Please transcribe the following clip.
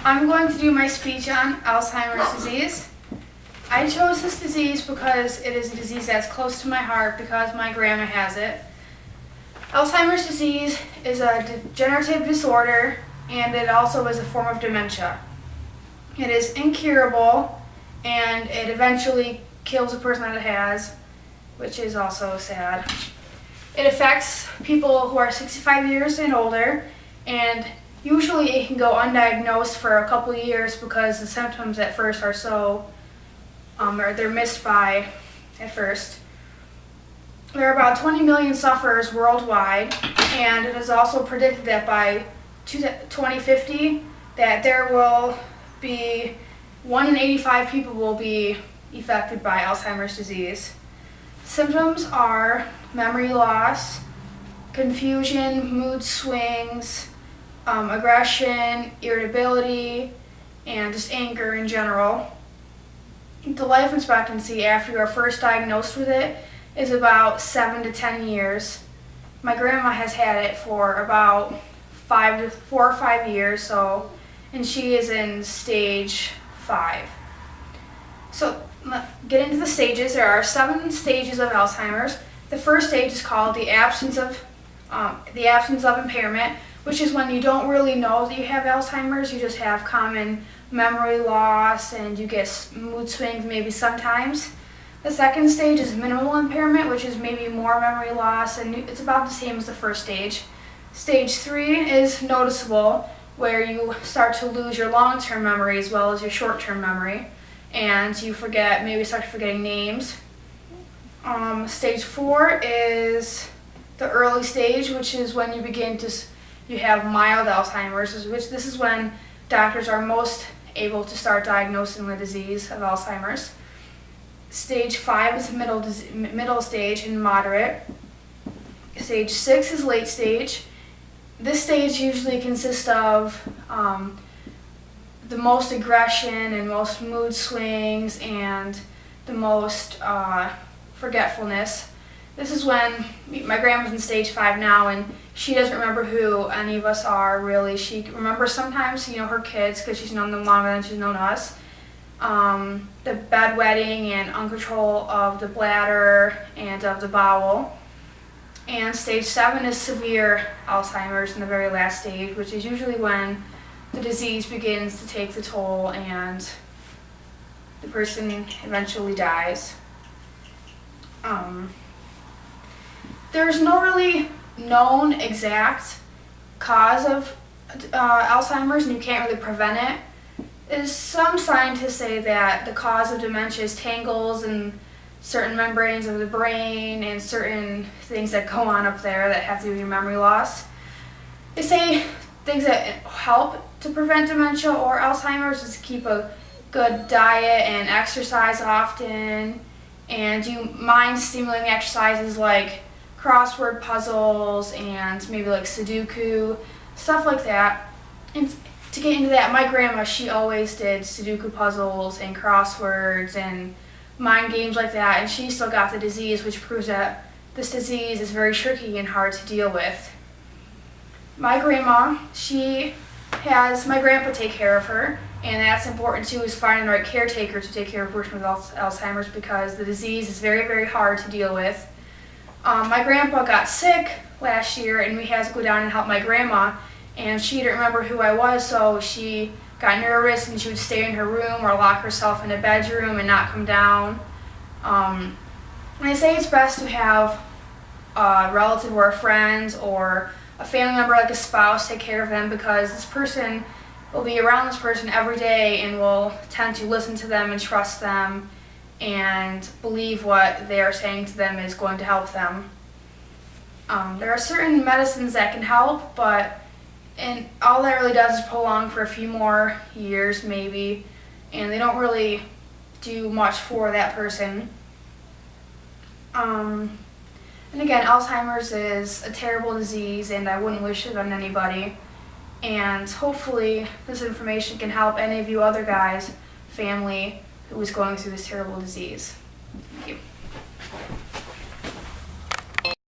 I'm going to do my speech on Alzheimer's disease. I chose this disease because it is a disease that's close to my heart because my grandma has it. Alzheimer's disease is a degenerative disorder, and it also is a form of dementia. It is incurable, and it eventually kills the person that it has, which is also sad. It affects people who are 65 years and older, and usually it can go undiagnosed for a couple of years because the symptoms at first are so, or they're missed by at first. There are about 20 million sufferers worldwide, and it is also predicted that by 2050 that there will be 1 in 85 people will be affected by Alzheimer's disease. Symptoms are memory loss, confusion, mood swings, aggression, irritability, and just anger in general. The life expectancy after you are first diagnosed with it is about 7 to 10 years. My grandma has had it for about 4 or 5 years, and she is in stage 5. So get into the stages. There are 7 stages of Alzheimer's. The first stage is called the absence of impairment, which is when you don't really know that you have Alzheimer's. You just have common memory loss and you get mood swings maybe sometimes. The second stage is minimal impairment, which is maybe more memory loss, and it's about the same as the first stage. Stage 3 is noticeable, where you start to lose your long-term memory as well as your short-term memory, and you start forgetting names. Stage 4 is the early stage, which is when you have mild Alzheimer's, which this is when doctors are most able to start diagnosing the disease of Alzheimer's. Stage 5 is middle stage and moderate. Stage 6 is late stage. This stage usually consists of the most aggression and most mood swings and the most forgetfulness. This is when my grandma's in stage 5 now, and she doesn't remember who any of us are really. She remembers sometimes, her kids because she's known them longer than she's known us. The bedwetting and uncontrol of the bladder and of the bowel. And stage 7 is severe Alzheimer's in the very last stage, which is usually when the disease begins to take the toll and the person eventually dies. There's no really known exact cause of Alzheimer's, and you can't really prevent it. Some scientists say that the cause of dementia is tangles in certain membranes of the brain and certain things that go on up there that have to do with your memory loss. They say things that help to prevent dementia or Alzheimer's is to keep a good diet and exercise often, and do mind-stimulating exercises like crossword puzzles and maybe like Sudoku, stuff like that. And to get into that, my grandma, she always did Sudoku puzzles and crosswords and mind games like that, and she still got the disease, which proves that this disease is very tricky and hard to deal with. My grandma, she has my grandpa take care of her, and that's important too, is finding the right caretaker to take care of a person with Alzheimer's because the disease is very, very hard to deal with. My grandpa got sick last year, and we had to go down and help my grandma, and she didn't remember who I was, so she got nervous and she would stay in her room or lock herself in a bedroom and not come down. And they say it's best to have a relative or a friend or a family member like a spouse take care of them, because this person will be around this person every day and will tend to listen to them and trust them and believe what they are saying to them is going to help them. There are certain medicines that can help, and all that really does is prolong for a few more years maybe, and they don't really do much for that person. And again, Alzheimer's is a terrible disease, and I wouldn't wish it on anybody. And hopefully this information can help any of you other guys, family, who is going through this terrible disease. Thank you.